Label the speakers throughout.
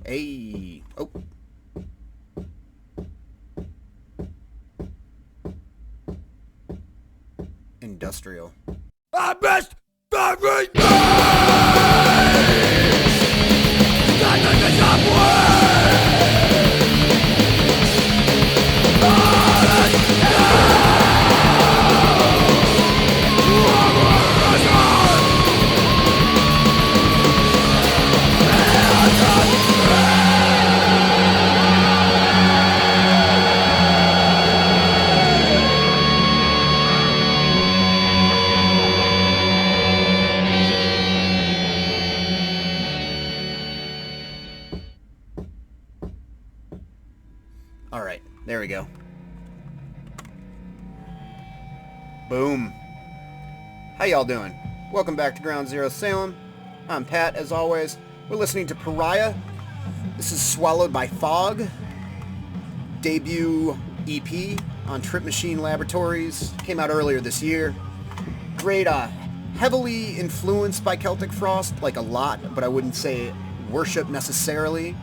Speaker 1: Hey. Oh. Industrial.
Speaker 2: I missed everything!
Speaker 1: Alright, there we go. Boom. How y'all doing? Welcome back to Ground Zero Salem. I'm Pat, as always. We're listening to Pariiah. This is Swallowed by Fog. Debut EP on Trip Machine Laboratories. Came out earlier this year. Great, heavily influenced by Celtic Frost, like a lot, but I wouldn't say worship necessarily.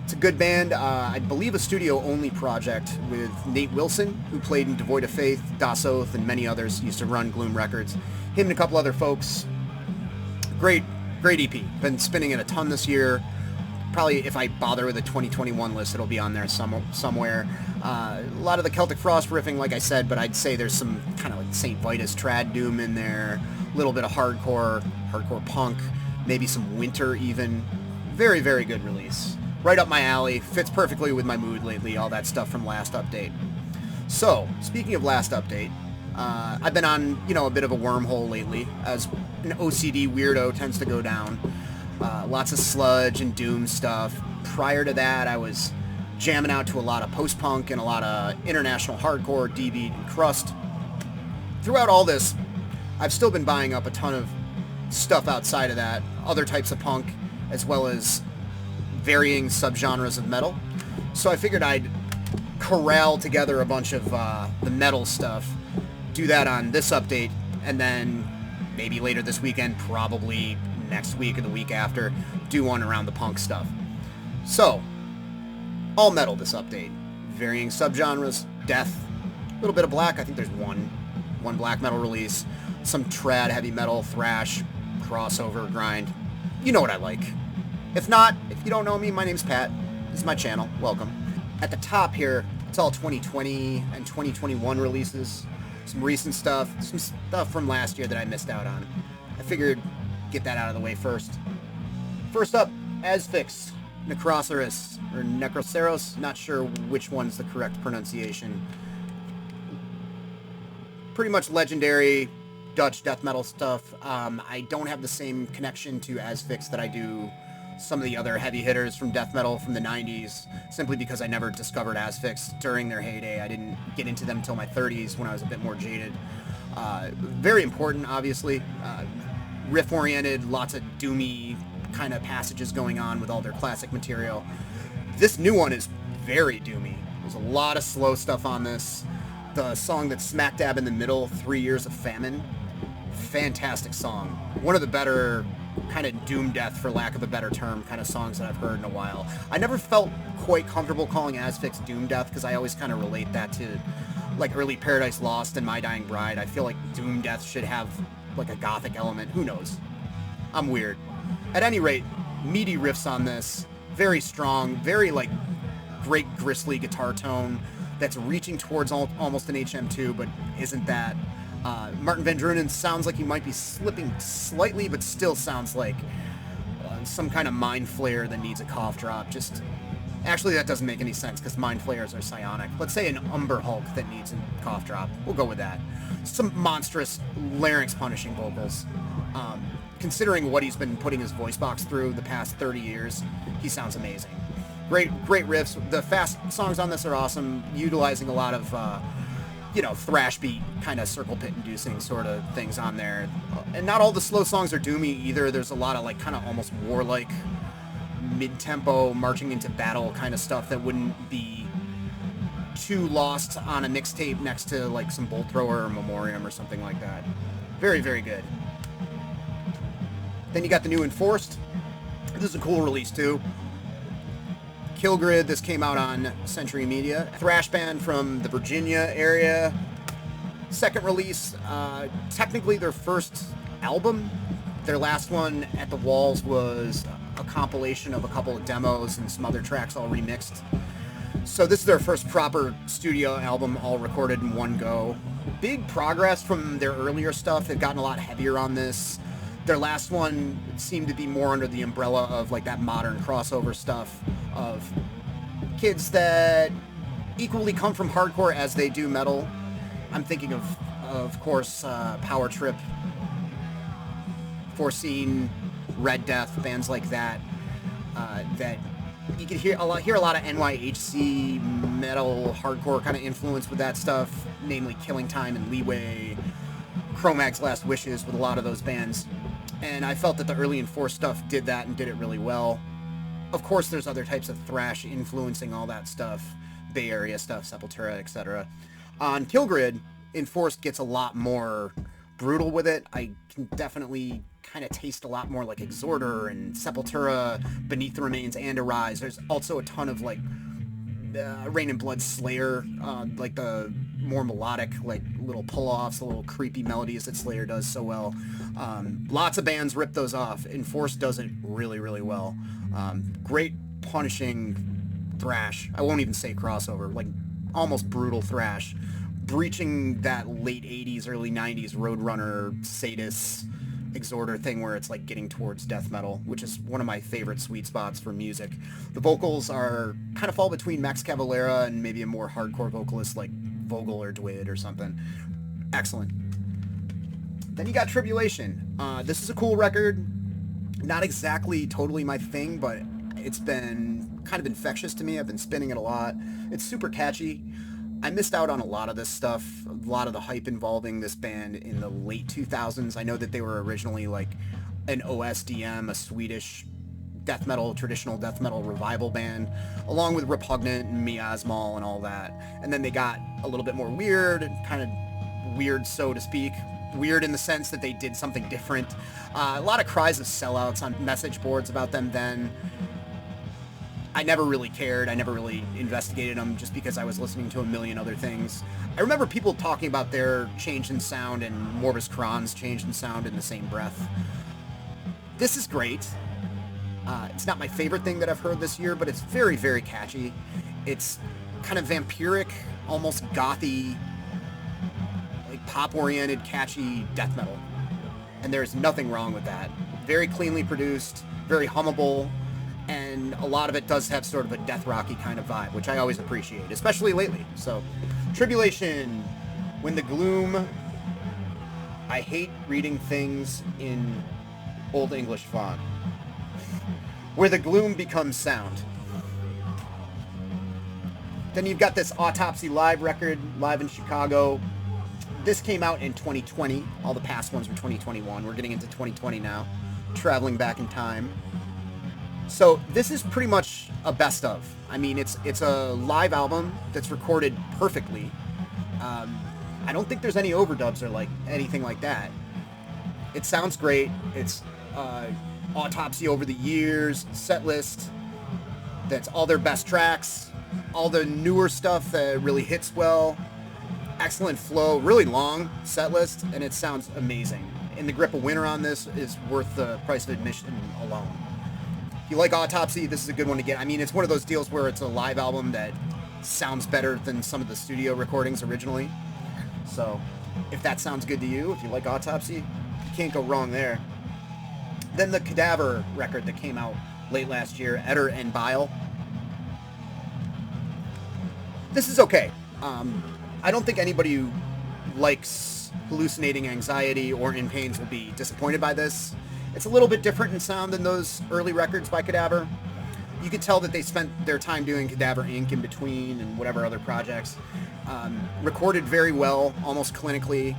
Speaker 1: It's a good band. I believe a studio-only project with Nate Wilson, who played in Devoid of Faith, Das Oath, and many others. He used to run Gloom Records. Him and a couple other folks. Great EP. Been spinning it a ton this year. Probably if I bother with a 2021 list, it'll be on there somewhere. A lot of the Celtic Frost riffing, like I said, but I'd say there's some kind of like St. Vitus trad doom in there. A little bit of hardcore punk, maybe some winter even. Very, very good release. Right up my alley, fits perfectly with my mood lately, all that stuff from last update. So, speaking of last update, I've been on, a bit of a wormhole lately, as an OCD weirdo tends to go down. Lots of sludge and doom stuff. Prior to that, I was jamming out to a lot of post-punk and a lot of international hardcore, D-beat, and crust. Throughout all this, I've still been buying up a ton of stuff outside of that, other types of punk, as well as varying subgenres of metal. So I figured I'd corral together a bunch of the metal stuff, do that on this update, and then maybe later this weekend, probably next week or the week after, do one around the punk stuff. So, all metal this update. Varying subgenres, death, a little bit of black. I think there's one black metal release, some trad heavy metal, thrash, crossover, grind. You know what I like. If not, if you don't know me, my name's Pat. This is my channel. Welcome. At the top here, it's all 2020 and 2021 releases. Some recent stuff, some stuff from last year that I missed out on. I figured get that out of the way first. First up, Asphyx, Necroceros, or Necroceros, not sure which one's the correct pronunciation. Pretty much legendary Dutch death metal stuff. I don't have the same connection to Asphyx that I do some of the other heavy hitters from death metal from the 90s, simply because I never discovered Asphyx during their heyday. I didn't get into them until my 30s when I was a bit more jaded. Very important, obviously. Riff-oriented, lots of doomy kind of passages going on with all their classic material. This new one is very doomy. There's a lot of slow stuff on this. The song that's smack dab in the middle, 3 Years of Famine, fantastic song. One of the better kind of doom death, for lack of a better term, kind of songs that I've heard in a while. I never felt quite comfortable calling Asphyx doom death because I always kind of relate that to like early Paradise Lost and My Dying Bride. I feel like doom death should have like a gothic element. Who knows? I'm weird. At any rate, meaty riffs on this, very strong, very like great gristly guitar tone that's reaching towards almost an HM2, but isn't that. Martin Van Drunen sounds like he might be slipping slightly, but still sounds like some kind of mind flare that needs a cough drop. Actually, that doesn't make any sense because mind flares are psionic. Let's say an Umber Hulk that needs a cough drop. We'll go with that. Some monstrous larynx-punishing vocals. Considering what he's been putting his voice box through the past 30 years, he sounds amazing. Great riffs. The fast songs on this are awesome, utilizing a lot of thrash beat kind of circle pit inducing sort of things on there. And not all the slow songs are doomy either. There's a lot of like kind of almost warlike mid-tempo marching into battle kind of stuff that wouldn't be too lost on a mixtape next to like some Bolt Thrower or Memoriam or something like that. Very, very good. Then you got the new Enforced. This is a cool release too. Killgrid, this came out on Century Media. Thrash band from the Virginia area. Second release, technically their first album. Their last one, At the Walls, was a compilation of a couple of demos and some other tracks all remixed. So this is their first proper studio album, all recorded in one go. Big progress from their earlier stuff. They've gotten a lot heavier on this. Their last one seemed to be more under the umbrella of like that modern crossover stuff of kids that equally come from hardcore as they do metal. I'm thinking of course, Power Trip, Foreseen, Red Death, bands like that. That you could hear a lot of NYHC metal, hardcore kind of influence with that stuff, namely Killing Time and Leeway, Cro-Mag's Last Wishes with a lot of those bands. And I felt that the early Enforced stuff did that and did it really well. Of course, there's other types of thrash influencing all that stuff, Bay Area stuff, Sepultura, etc. On Killgrid, Enforced gets a lot more brutal with it. I can definitely kind of taste a lot more like Exhorder and Sepultura, Beneath the Remains, and Arise. There's also a ton of like Rain and Blood Slayer, like the more melodic, like little pull-offs, the little creepy melodies that Slayer does so well. Lots of bands rip those off. Enforced does it really, really well. Great punishing thrash. I won't even say crossover, like almost brutal thrash, breaching that late 80s, early 90s Roadrunner, Sadist, Exhorder thing where it's like getting towards death metal, which is one of my favorite sweet spots for music. The vocals are kind of fall between Max Cavalera and maybe a more hardcore vocalist like Vogel or Dwid or something. Excellent. Then you got Tribulation. This is a cool record. Not exactly totally my thing, but it's been kind of infectious to me. I've been spinning it a lot. It's super catchy. I missed out on a lot of this stuff, a lot of the hype involving this band in the late 2000s. I know that they were originally like an OSDM, a Swedish death metal, traditional death metal revival band, along with Repugnant and Miasmal and all that. And then they got a little bit more weird, kind of weird, so to speak. Weird in the sense that they did something different. A lot of cries of sellouts on message boards about them then. I never really cared. I never really investigated them just because I was listening to a million other things. I remember people talking about their change in sound and Morbus Kron's change in sound in the same breath. This is great. It's not my favorite thing that I've heard this year, but it's very, very catchy. It's kind of vampiric, almost gothy, like pop-oriented, catchy death metal. And there's nothing wrong with that. Very cleanly produced, very hummable, and a lot of it does have sort of a death rocky kind of vibe, which I always appreciate, especially lately. So, Tribulation, When the Gloom. I hate reading things in Old English font. Where the gloom becomes sound. Then you've got this Autopsy live record, live in Chicago. This came out in 2020. All the past ones were 2021. We're getting into 2020 now. Traveling back in time. So this is pretty much a best of. I mean, it's a live album that's recorded perfectly. I don't think there's any overdubs or like anything like that. It sounds great. It's Autopsy over the years, set list. That's all their best tracks, all the newer stuff that really hits well. Excellent flow, really long set list, and it sounds amazing. In the Grip of Winter on this is worth the price of admission alone. If you like Autopsy, this is a good one to get. I mean, it's one of those deals where it's a live album that sounds better than some of the studio recordings originally. So, if that sounds good to you, if you like Autopsy, you can't go wrong there. Then the Cadaver record that came out late last year, Eder and Bile. This is okay. I don't think anybody who likes hallucinating anxiety or in pains will be disappointed by this. It's a little bit different in sound than those early records by Cadaver. You could tell that they spent their time doing Cadaver Inc. in between and whatever other projects. Recorded very well, almost clinically.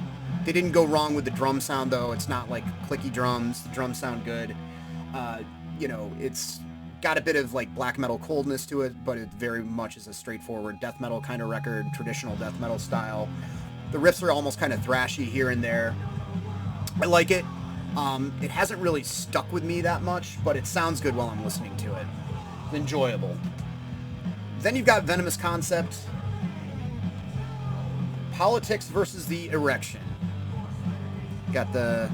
Speaker 1: They didn't go wrong with the drum sound, though. It's not like clicky drums. The drums sound good. You know, it's got a bit of like black metal coldness to it, but it very much is a straightforward death metal kind of record, traditional death metal style. The riffs are almost kind of thrashy here and there. I like it. It hasn't really stuck with me that much, but it sounds good while I'm listening to it. It's enjoyable. Then you've got Venomous Concept. Politics versus the Erection. Got the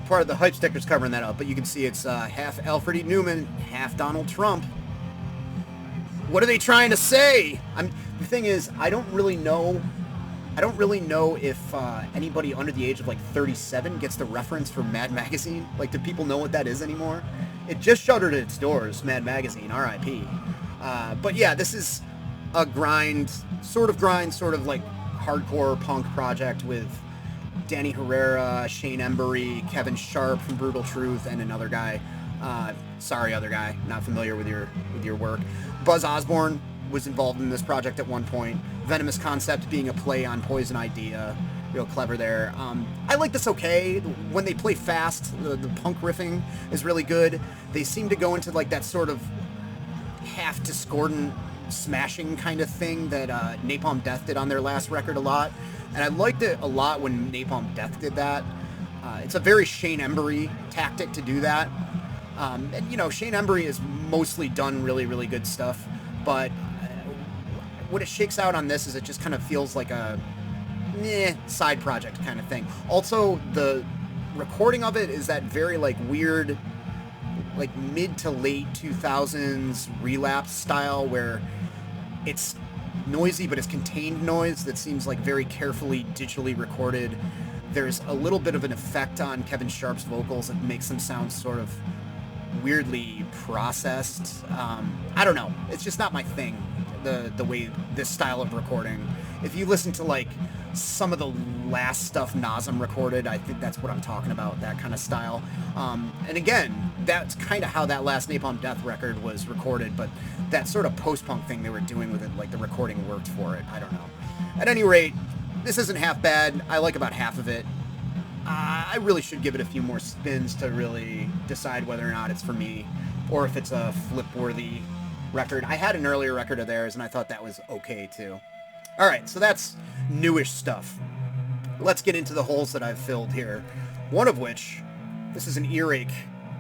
Speaker 1: part of the hype stickers covering that up, but you can see it's half Alfred E. Newman, half Donald Trump. What are they trying to say? The thing is, I don't really know if anybody under the age of like 37 gets the reference for Mad Magazine. Like, do people know what that is anymore? It just shuttered its doors, Mad Magazine, R.I.P. But yeah, this is a grind, sort of like hardcore punk project with Danny Herrera, Shane Embury, Kevin Sharp from Brutal Truth, and another guy. Sorry, other guy, not familiar with your work. Buzz Osborne was involved in this project at one point. Venomous Concept being a play on Poison Idea. Real clever there. I like this okay. When they play fast, the punk riffing is really good. They seem to go into like that sort of half discordant smashing kind of thing that Napalm Death did on their last record a lot. And I liked it a lot when Napalm Death did that. It's a very Shane Embury tactic to do that. And, you know, Shane Embury has mostly done really, really good stuff. But what it shakes out on this is it just kind of feels like a side project kind of thing. Also, the recording of it is that very, like, weird, like, mid to late 2000s relapse style where it's noisy, but it's contained noise that seems like very carefully digitally recorded. There's a little bit of an effect on Kevin Sharp's vocals that makes them sound sort of weirdly processed. I don't know. It's just not my thing, the way this style of recording. If you listen to like some of the last stuff Nazem recorded, I think that's what I'm talking about, that kind of style. And again, that's kind of how that last Napalm Death record was recorded, but that sort of post-punk thing they were doing with it, like the recording worked for it. I don't know. At any rate, this isn't half bad. I like about half of it. I really should give it a few more spins to really decide whether or not it's for me, or if it's a flip-worthy record. I had an earlier record of theirs, and I thought that was okay, too. Alright, so that's newish stuff. Let's get into the holes that I've filled here. One of which, this is an earache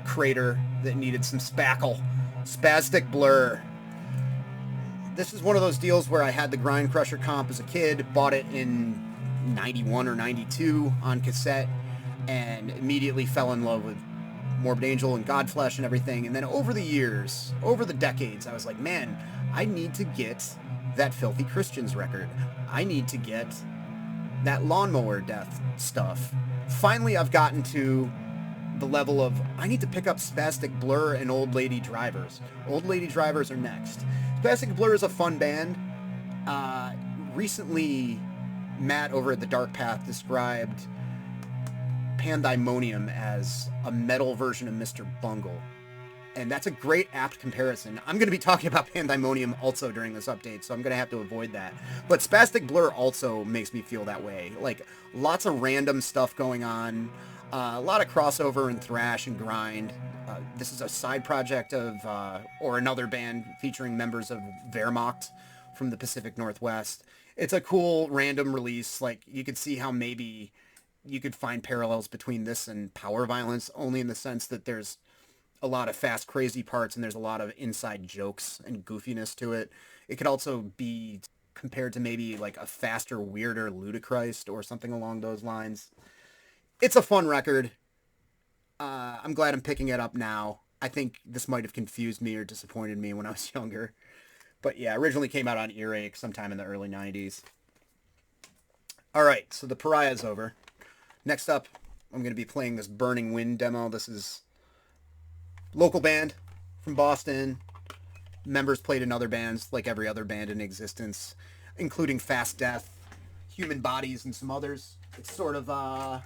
Speaker 1: crater that needed some spackle. Spazztic Blur. This is one of those deals where I had the Grind Crusher comp as a kid, bought it in 91 or 92 on cassette, and immediately fell in love with Morbid Angel and Godflesh and everything. And then over the years, over the decades, I was like, man, I need to get that Filthy Christians record. I need to get that Lawnmower Death stuff. Finally, I've gotten to the level of, I need to pick up Spazztic Blur and Old Lady Drivers. Old Lady Drivers are next. Spazztic Blur is a fun band. Recently, Matt over at The Dark Path described Pan.thy.monium as a metal version of Mr. Bungle. And that's a great apt comparison. I'm going to be talking about Pan.thy.monium also during this update, so I'm going to have to avoid that. But Spazztic Blur also makes me feel that way. Like, lots of random stuff going on. A lot of crossover and thrash and grind. This is a side project of, or another band featuring members of Wehrmacht from the Pacific Northwest. It's a cool random release. Like, you could see how maybe you could find parallels between this and Power Violence, only in the sense that there's a lot of fast, crazy parts, and there's a lot of inside jokes and goofiness to it. It could also be compared to maybe like a faster, weirder Ludachrist or something along those lines. It's a fun record. I'm glad I'm picking it up now. I think this might have confused me or disappointed me when I was younger. But yeah, originally came out on Earache sometime in the early 90s. Alright, so the Pariiah's over. Next up, I'm going to be playing this Burning Wind demo. This is local band from Boston. Members played in other bands, like every other band in existence, including Fast Death, Human Bodies, and some others. It's sort of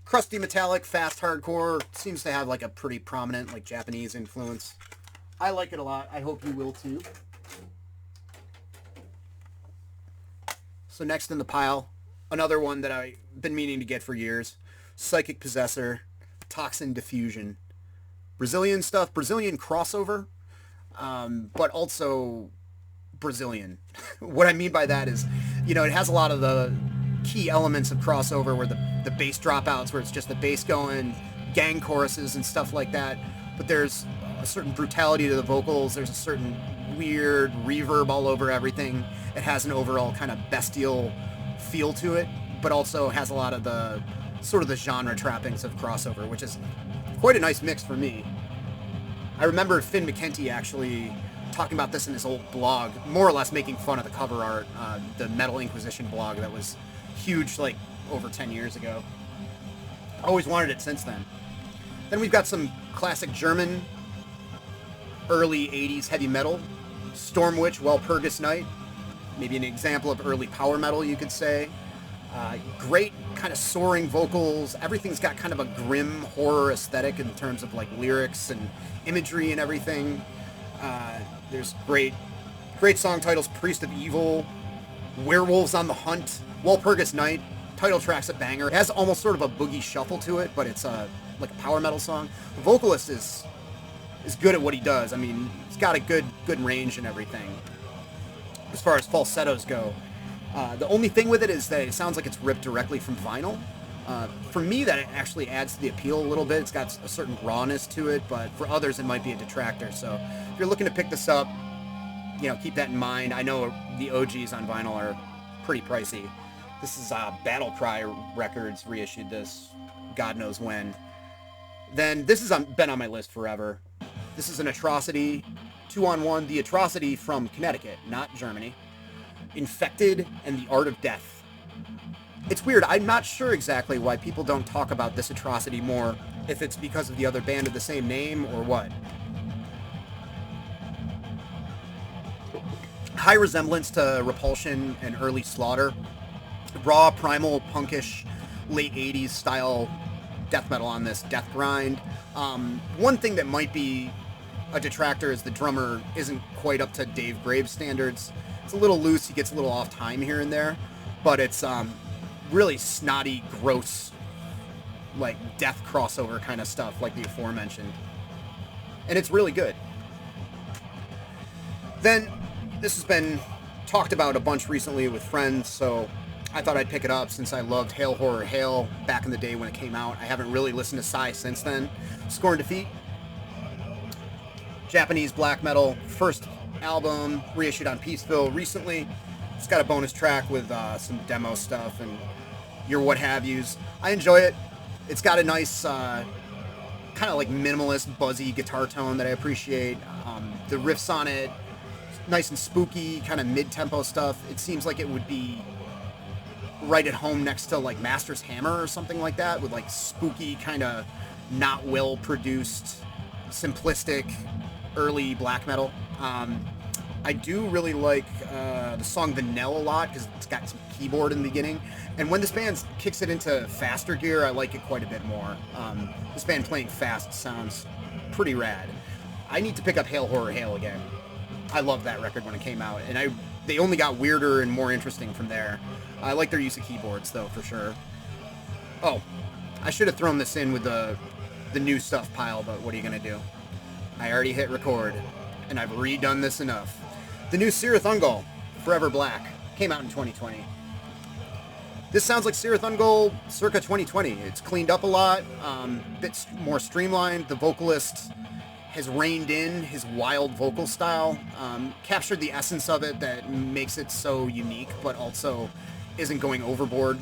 Speaker 1: crusty metallic, fast hardcore. Seems to have like a pretty prominent like Japanese influence. I like it a lot. I hope you will too. So next in the pile, another one that I've been meaning to get for years. Psychic Possessor, Toxin Diffusion. Brazilian stuff, Brazilian crossover, but also Brazilian. What I mean by that is, you know, it has a lot of the key elements of crossover where the bass dropouts, where it's just the bass going, gang choruses and stuff like that, but there's a certain brutality to the vocals, there's a certain weird reverb all over everything. It has an overall kind of bestial feel to it, but also has a lot of the sort of the genre trappings of crossover, which is quite a nice mix for me. I remember Finn McKenty actually talking about this in his old blog, more or less making fun of the cover art, the Metal Inquisition blog that was huge like over 10 years ago. Always wanted it since then. Then we've got some classic German early 80s heavy metal. Stormwitch, Walpurgis Night, maybe an example of early power metal, you could say. Great kind of soaring vocals. Everything's got kind of a grim horror aesthetic in terms of like lyrics and imagery and everything. There's great song titles: Priest of Evil, Werewolves on the Hunt, Walpurgis Night. Title track's a banger. It has almost sort of a boogie shuffle to it, but it's like a power metal song. The vocalist is good at what he does. I mean, he's got a good range and everything. As far as falsettos go, the only thing with it is that it sounds like it's ripped directly from vinyl. For me, that actually adds to the appeal a little bit. It's got a certain rawness to it, but for others, it might be a detractor. So if you're looking to pick this up, keep that in mind. I know the OGs on vinyl are pretty pricey. This is Battle Cry Records reissued this, God knows when. Then this has been on my list forever. This is an Atrocity 2-on-1, the Atrocity from Connecticut, not Germany. Infected and the Art of Death. It's weird, I'm not sure exactly why people don't talk about this Atrocity more, if it's because of the other band of the same name or what. High resemblance to Repulsion and early Slaughter. Raw, primal, punkish, late 80s style death metal on this, death grind. One thing that might be a detractor is the drummer isn't quite up to Dave Graves standards. It's a little loose, he gets a little off time here and there, but it's really snotty, gross, like death crossover kind of stuff like the aforementioned. And it's really good. Then, this has been talked about a bunch recently with friends, so I thought I'd pick it up since I loved Hail Horror Hail back in the day when it came out. I haven't really listened to Sigh since then. Scorn Defeat. Japanese black metal, first album, reissued on Peaceville recently. It's got a bonus track with some demo stuff and your what have yous. I enjoy it. It's got a nice kind of like minimalist, buzzy guitar tone that I appreciate. The riffs on it, nice and spooky, kind of mid-tempo stuff. It seems like it would be right at home next to like Master's Hammer or something like that, with like spooky, kind of not well produced, simplistic early black metal. I do really like the song The Knell a lot because it's got some keyboard in the beginning, and when this band kicks it into faster gear, I like it quite a bit more. This band playing fast sounds pretty rad. I need to pick up Hail Horror Hail again. I loved that record when it came out, and they only got weirder and more interesting from there. I like their use of keyboards, though, for sure. Oh, I should have thrown this in with the new stuff pile, but what are you going to do? I already hit record, and I've redone this enough. The new Cirith Ungol, Forever Black, came out in 2020. This sounds like Cirith Ungol circa 2020. It's cleaned up a lot, a bit more streamlined. The vocalist has reined in his wild vocal style, captured the essence of it that makes it so unique, but also isn't going overboard,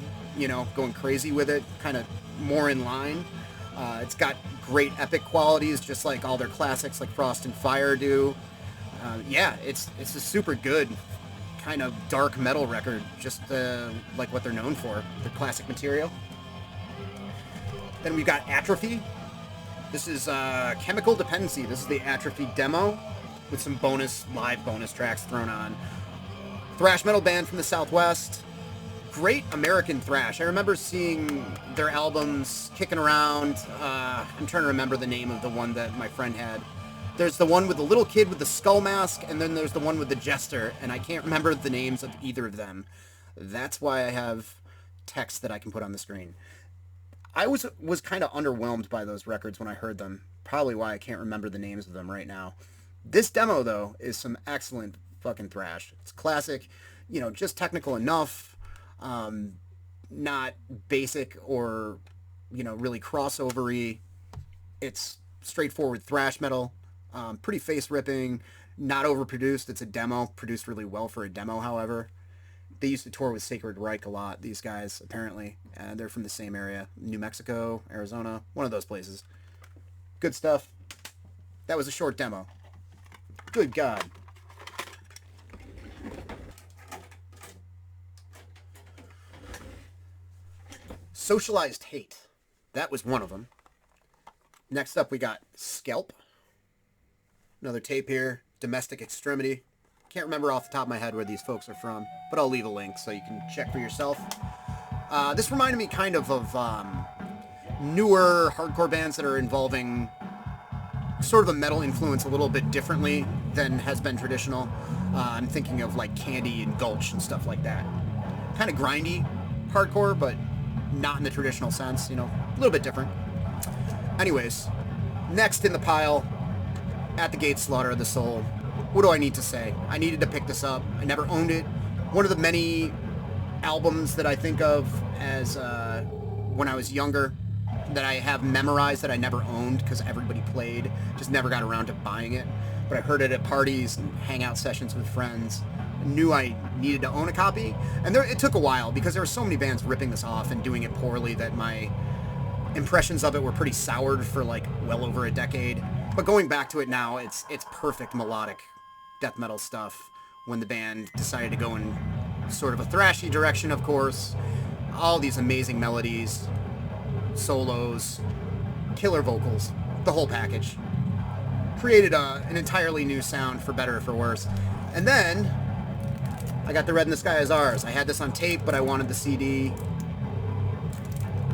Speaker 1: going crazy with it, kind of more in line. It's got great epic qualities, just like all their classics like Frost and Fire do. Yeah, it's a super good kind of dark metal record, just like what they're known for, their classic material. Then we've got Atrophy. This is Chemical Dependency. This is the Atrophy demo with some live bonus tracks thrown on. Thrash metal band from the Southwest. Great American thrash. I remember seeing their albums kicking around. I'm trying to remember the name of the one that my friend had. There's the one with the little kid with the skull mask, and then there's the one with the jester, and I can't remember the names of either of them. That's why I have text that I can put on the screen. I was kind of underwhelmed by those records when I heard them. Probably why I can't remember the names of them right now. This demo, though, is some excellent fucking thrash. It's classic, just technical enough, not basic or, really crossover-y. It's straightforward thrash metal, pretty face-ripping, Not overproduced. It's a demo, produced really well for a demo, however. They used to tour with Sacred Reich a lot, these guys, apparently. They're from the same area. New Mexico, Arizona, one of those places. Good stuff. That was a short demo. Good God. Socialized Hate. That was one of them. Next up, we got Scalp. Another tape here. Domestic Extremity. Can't remember off the top of my head where these folks are from, but I'll leave a link so you can check for yourself. This reminded me kind of newer hardcore bands that are involving sort of a metal influence a little bit differently than has been traditional. I'm thinking of like Candy and Gulch and stuff like that. Kind of grindy hardcore, but not in the traditional sense, you know, a little bit different. Anyways, next in the pile, At the Gate Slaughter of the Soul. What do I need to say? I needed to pick this up. I never owned it. One of the many albums that I think of as when I was younger that I have memorized that I never owned because everybody played, just never got around to buying it. But I heard it at parties and hangout sessions with friends. I knew I needed to own a copy. And it took a while because there were so many bands ripping this off and doing it poorly that my impressions of it were pretty soured for like well over a decade. But going back to it now, it's perfect melodic death metal stuff when the band decided to go in sort of a thrashy direction, of course. All these amazing melodies, solos, killer vocals, the whole package. Created an entirely new sound, for better or for worse. And then I got the Red in the Sky Is Ours. I had this on tape, but I wanted the CD.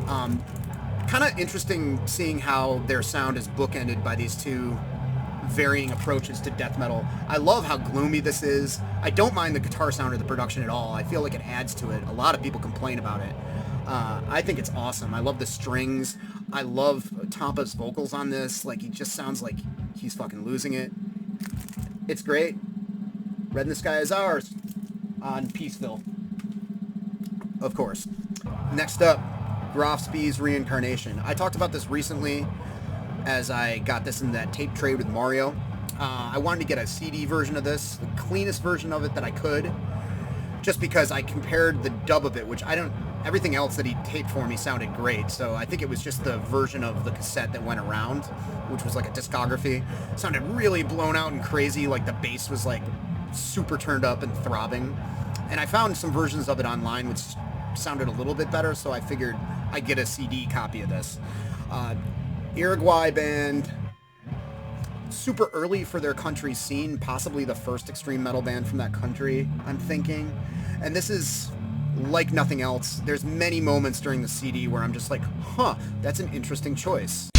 Speaker 1: Kind of interesting seeing how their sound is bookended by these two varying approaches to death metal. I love how gloomy this is. I don't mind the guitar sound or the production at all. I feel like it adds to it. A lot of people complain about it. I think it's awesome. I love the strings. I love Tampa's vocals on this. Like, he just sounds like he's fucking losing it. It's great. Red in the Sky Is Ours on Peaceville, of course. Next up, Graf Spee's Reincarnation. I talked about this recently as I got this in that tape trade with Mario. I wanted to get a CD version of this, the cleanest version of it that I could, just because I compared the dub of it, which everything else that he taped for me sounded great, so I think it was just the version of the cassette that went around, which was like a discography. It sounded really blown out and crazy, like the bass was like super turned up and throbbing. And I found some versions of it online which sounded a little bit better, so I figured I'd get a CD copy of this. Uruguay band, super early for their country scene, possibly the first extreme metal band from that country, I'm thinking. And this is like nothing else. There's many moments during the CD where I'm just like, huh, that's an interesting choice.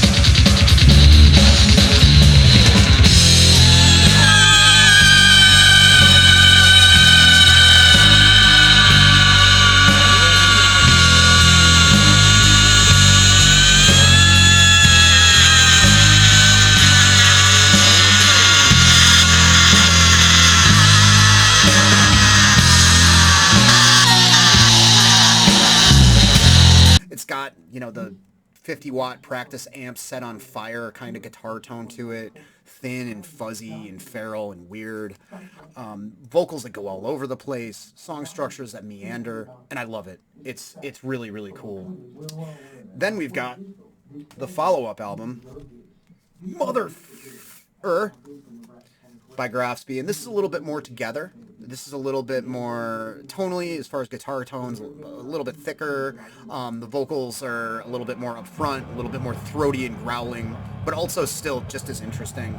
Speaker 1: Got, you know, the 50-watt practice amp set on fire kind of guitar tone to it, thin and fuzzy and feral and weird, vocals that go all over the place, song structures that meander, and I love it. It's really, really cool. Then we've got the follow-up album, by Graf Spee, and this is a little bit more together. This is a little bit more tonally, as far as guitar tones, a little bit thicker. The vocals are a little bit more upfront, a little bit more throaty and growling, but also still just as interesting.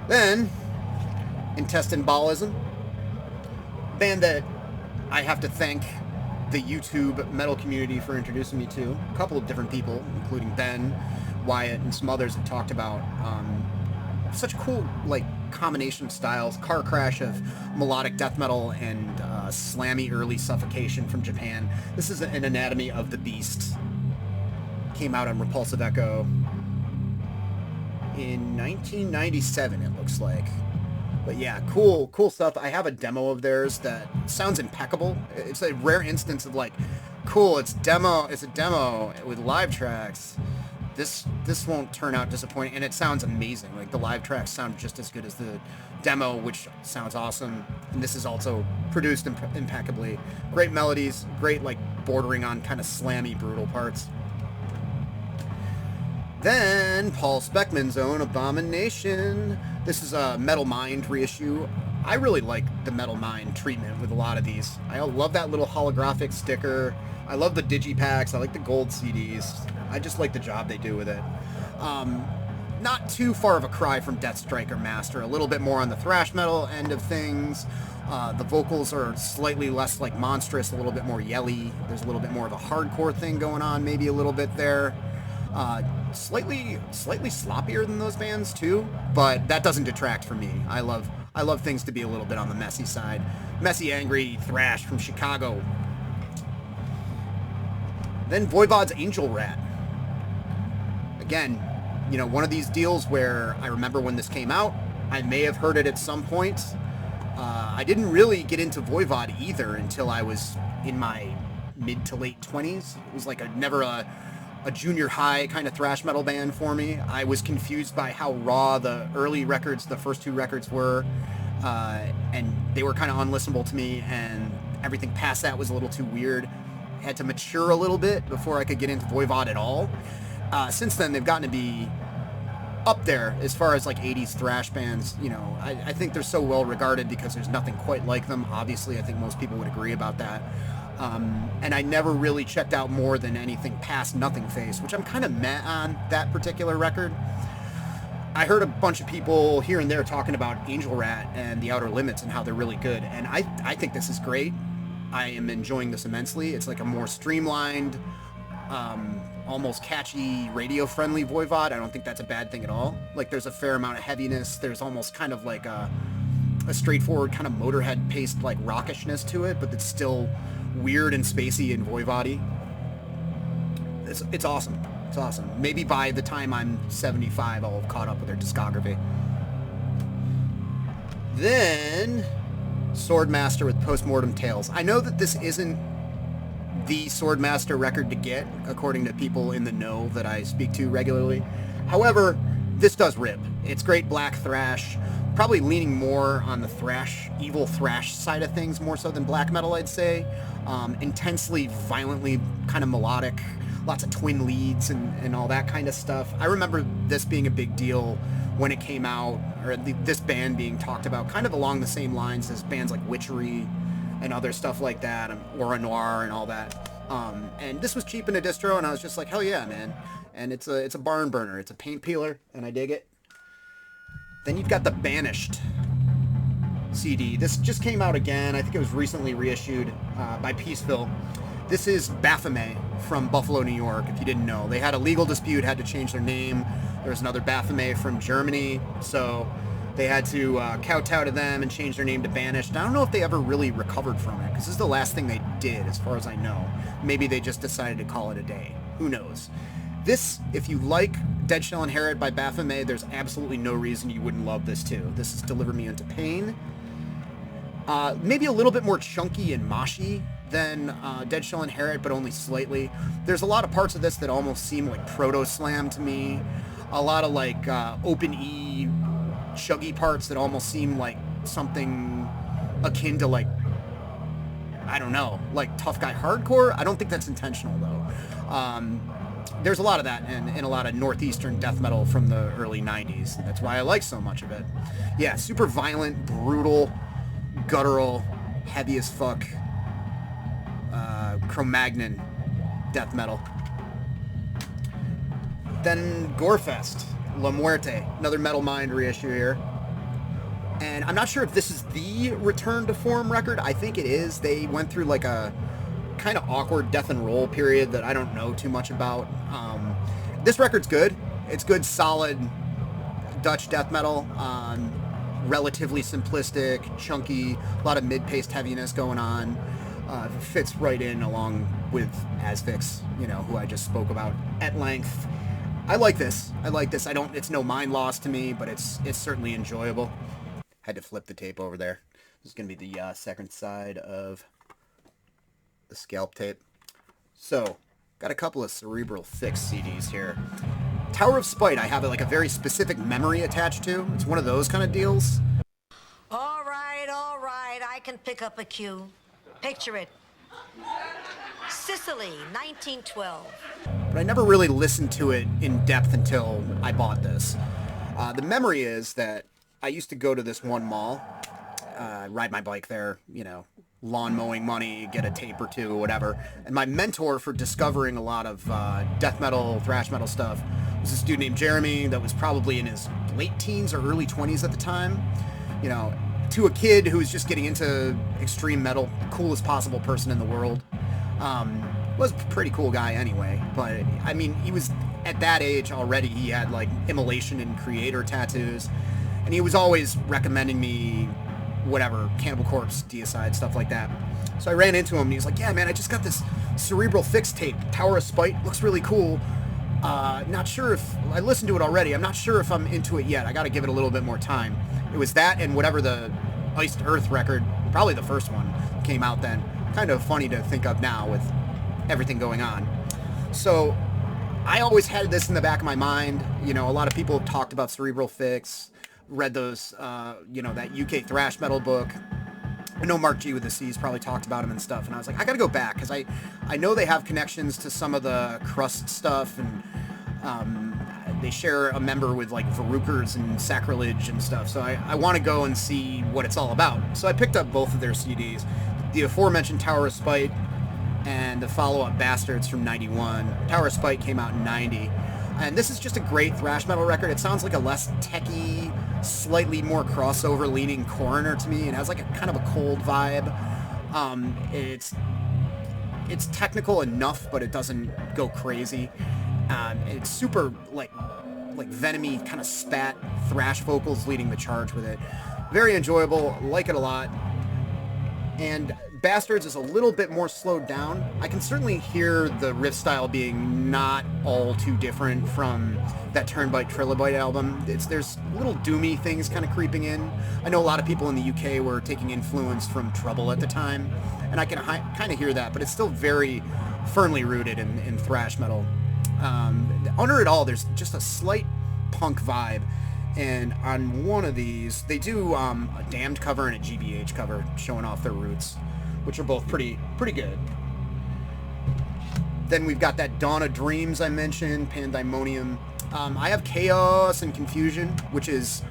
Speaker 1: Then, Intestine Baalism, band that I have to thank the YouTube metal community for introducing me to. A couple of different people, including Ben, Wyatt, and some others have talked about such a cool, like, combination of styles. Car crash of melodic death metal and slammy early suffocation from Japan. This is an Anatomy of the Beast. Came out on Repulsive Echo in 1997, it looks like. But yeah, cool stuff. I have a demo of theirs that sounds impeccable. It's a rare instance of like, cool, it's a demo with live tracks. this won't turn out disappointing, and it sounds amazing. Like, the live tracks sound just as good as the demo, which sounds awesome, and this is also produced impeccably. Great melodies, great, like, bordering on kind of slammy, brutal parts. Then, Paul Speckman's own Abomination. This is a Metal Mind reissue. I really like the Metal Mind treatment with a lot of these. I love that little holographic sticker. I love the digipacks. I like the gold CDs. I just like the job they do with it. Not too far of a cry from Deathstrike or Master. A little bit more on the thrash metal end of things. The vocals are slightly less like monstrous, a little bit more yelly. There's a little bit more of a hardcore thing going on, maybe a little bit there. Slightly sloppier than those bands too, but that doesn't detract from me. I love things to be a little bit on the messy side. Messy, angry thrash from Chicago. Then Voivod's Angel Rat. Again, you know, one of these deals where I remember when this came out, I may have heard it at some point. I didn't really get into Voivod either until I was in my mid to late 20s. It was like never a junior high kind of thrash metal band for me. I was confused by how raw the early records, the first two records were, and they were kind of unlistenable to me, and everything past that was a little too weird. I had to mature a little bit before I could get into Voivod at all. Since then, they've gotten to be up there as far as like 80s thrash bands. You know, I think they're so well regarded because there's nothing quite like them. Obviously, I think most people would agree about that. And I never really checked out more than anything past Nothing Face, which I'm kind of meh on that particular record. I heard a bunch of people here and there talking about Angel Rat and The Outer Limits and how they're really good, and I think this is great. I am enjoying this immensely. It's like a more streamlined, almost catchy, radio-friendly Voivod. I don't think that's a bad thing at all. Like, there's a fair amount of heaviness. There's almost kind of like a straightforward kind of Motorhead-paced like rockishness to it, but it's still weird and spacey and Voivod-y. It's awesome. It's awesome. Maybe by the time I'm 75, I'll have caught up with their discography. Then, Swordmaster with Postmortem Tales. I know that this isn't the Swordmaster record to get, according to people in the know that I speak to regularly. However, this does rip. It's great black thrash, probably leaning more on the thrash, evil thrash side of things, more so than black metal, I'd say. Intensely, violently kind of melodic, lots of twin leads and all that kind of stuff. I remember this being a big deal when it came out, or this band being talked about kind of along the same lines as bands like Witchery and other stuff like that, Aura Noir and all that. And this was cheap in a distro, and I was just like, hell yeah, man. And it's a barn burner. It's a paint peeler, and I dig it. Then you've got the Banished CD. This just came out again. I think it was recently reissued by Peaceville. This is Baphomet from Buffalo, New York, if you didn't know. They had a legal dispute, had to change their name. There was another Baphomet from Germany, so they had to kowtow to them and change their name to Banished. I don't know if they ever really recovered from it, because this is the last thing they did, as far as I know. Maybe they just decided to call it a day. Who knows? This, if you like Dead Shall Inherit by Baphomet, there's absolutely no reason you wouldn't love this too. This is Deliver Me Unto Pain. Maybe a little bit more chunky and moshy than Dead Shall Inherit, but only slightly. There's a lot of parts of this that almost seem like proto-slam to me. A lot of like open E chuggy parts that almost seem like something akin to like, I don't know, like tough guy hardcore. I don't think that's intentional though. There's a lot of that in a lot of northeastern death metal from the early 90s. That's why I like so much of it. Yeah, super violent, brutal, guttural, heavy as fuck, Cro-Magnon death metal. Then Gorefest, La Muerte, another Metal Mind reissue here. And I'm not sure if this is the Return to Form record. I think it is. They went through like a kind of awkward death and roll period that I don't know too much about. This record's good. It's good, solid Dutch death metal. Relatively simplistic, chunky, a lot of mid-paced heaviness going on. Fits right in along with Asphyx, you know, who I just spoke about at length. I like this. It's no mind loss to me, but it's certainly enjoyable. Had to flip the tape over there. This is going to be the second side of the Scalp tape. So, got a couple of Cerebral Fix CDs here. Tower of Spite, I have like a very specific memory attached to. It's one of those kind of deals.
Speaker 3: All right, I can pick up a cue. Picture it. Sicily, 1912.
Speaker 1: But I never really listened to it in depth until I bought this. The memory is that I used to go to this one mall, ride my bike there, you know, lawn mowing money, get a tape or two, whatever. And my mentor for discovering a lot of death metal, thrash metal stuff was this dude named Jeremy that was probably in his late teens or early 20s at the time. You know, to a kid who was just getting into extreme metal, coolest possible person in the world. Was a pretty cool guy anyway, but I mean, he was at that age already. He had like immolation and creator tattoos, and he was always recommending me whatever, Cannibal Corpse, Deicide, stuff like that. So I ran into him and he was like, yeah man, I just got this Cerebral Fix tape, Tower of Spite, looks really cool. Not sure if, I listened to it already, I'm not sure if I'm into it yet, I gotta give it a little bit more time. It was that and whatever the Iced Earth record, probably the first one, came out then. Kind of funny to think of now with everything going on. So I always had this in the back of my mind. You know, a lot of people have talked about Cerebral Fix, read those, you know, that UK thrash metal book. I know Mark G with the C's probably talked about him and stuff, and I was like, I gotta go back, because I know they have connections to some of the Crust stuff, and they share a member with like Verrukers and Sacrilege and stuff, so I want to go and see what it's all about. So I picked up both of their CDs, the aforementioned Tower of Spite and the follow-up Bastards from 91. Tower of Spite came out in 90. And this is just a great thrash metal record. It sounds like a less techy, slightly more crossover-leaning Coroner to me. It has like a kind of a cold vibe. It's technical enough, but it doesn't go crazy. It's super like venomy kind of spat thrash vocals leading the charge with it. Very enjoyable, like it a lot. And Bastards is a little bit more slowed down. I can certainly hear the riff style being not all too different from that Turnbite Trilobite album. There's little doomy things kind of creeping in. I know a lot of people in the UK were taking influence from Trouble at the time, and I can kind of hear that, but it's still very firmly rooted in thrash metal. Under it all, there's just a slight punk vibe. And on one of these, they do a Damned cover and a GBH cover, showing off their roots, which are both pretty good. Then we've got that Dawn of Dreams I mentioned, Pan.thy.monium. I have Chaos and Confusion, which is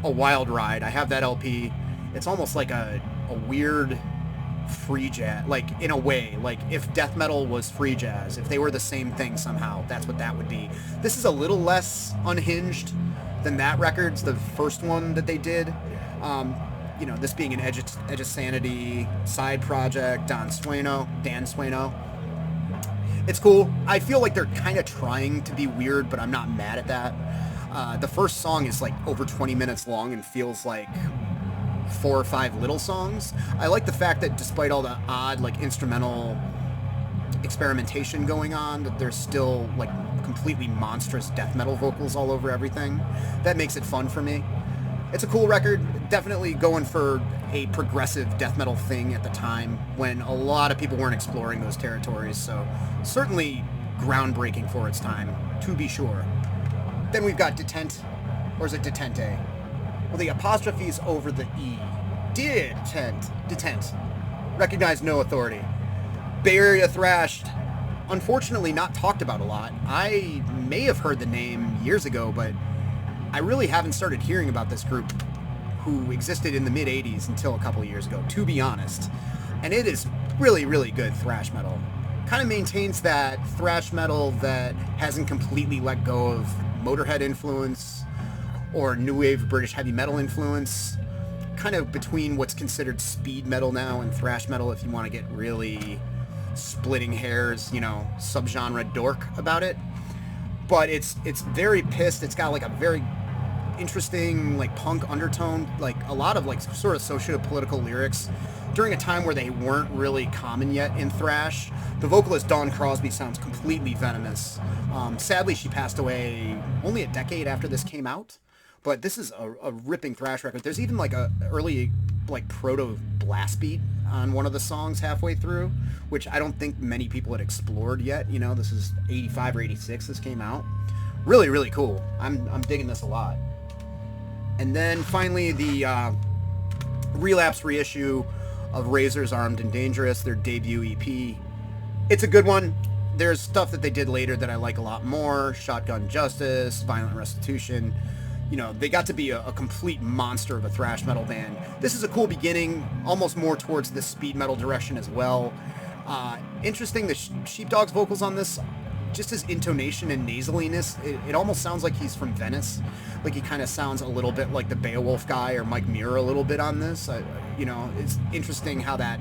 Speaker 1: a wild ride. I have that LP. It's almost like a weird free jazz, like in a way, like if death metal was free jazz, if they were the same thing somehow, that's what that would be. This is a little less unhinged than that record's, the first one that they did. You know, this being an Edge of Sanity side project, Dan Sueno. It's cool. I feel like they're kind of trying to be weird, but I'm not mad at that. The first song is like over 20 minutes long and feels like 4 or 5 little songs. I like the fact that despite all the odd like instrumental experimentation going on, that there's still like completely monstrous death metal vocals all over everything. That makes it fun for me. It's a cool record, definitely going for a progressive death metal thing at the time when a lot of people weren't exploring those territories, so certainly groundbreaking for its time, to be sure. Then we've got Détente, or is it Détente? Well, the apostrophe's over the E. Détente. Recognize no authority. Bay Area thrash, unfortunately not talked about a lot. I may have heard the name years ago, but I really haven't started hearing about this group who existed in the mid-'80s until a couple of years ago, to be honest. And it is really, really good thrash metal. Kind of maintains that thrash metal that hasn't completely let go of Motorhead influence or new wave British heavy metal influence. Kind of between what's considered speed metal now and thrash metal, if you want to get really splitting hairs, you know, subgenre dork about it. But it's very pissed. It's got like a very interesting like punk undertone, like a lot of like sort of socio-political lyrics during a time where they weren't really common yet in thrash. The vocalist Dawn Crosby sounds completely venomous. Sadly, she passed away only a decade after this came out, but this is a ripping thrash record. There's even like a early like proto blast beat on one of the songs halfway through, which I don't think many people had explored yet. You know, this is 85 or 86 this came out. Really, really cool. I'm digging this a lot. And then finally the Relapse reissue of Razor's Armed and Dangerous, their debut EP. It's a good one. There's stuff that they did later that I like a lot more. Shotgun Justice, Violent Restitution. You know, they got to be a complete monster of a thrash metal band. This is a cool beginning, almost more towards the speed metal direction as well. Interesting, the Sheepdog's vocals on this, just his intonation and nasaliness, it almost sounds like he's from Venice. Like he kind of sounds a little bit like the Beowulf guy or Mike Muir a little bit on this. You know, it's interesting how that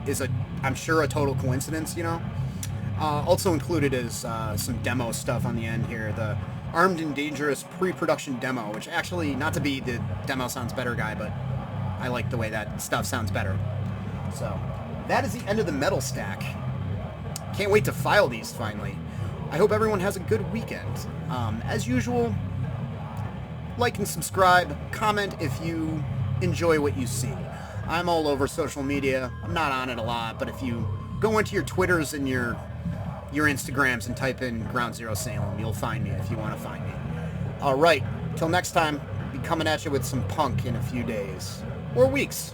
Speaker 1: is I'm sure a total coincidence, you know. Also included is some demo stuff on the end here. The Armed and Dangerous pre-production demo, which actually, not to be the demo sounds better guy, but I like the way that stuff sounds better. So, that is the end of the metal stack. Can't wait to file these finally. I hope everyone has a good weekend. As usual, like and subscribe, comment if you enjoy what you see. I'm all over social media. I'm not on it a lot, but if you go into your Twitters and your Instagrams and type in Ground Zero Salem, you'll find me if you want to find me. Alright, till next time, be coming at you with some punk in a few days. Or weeks.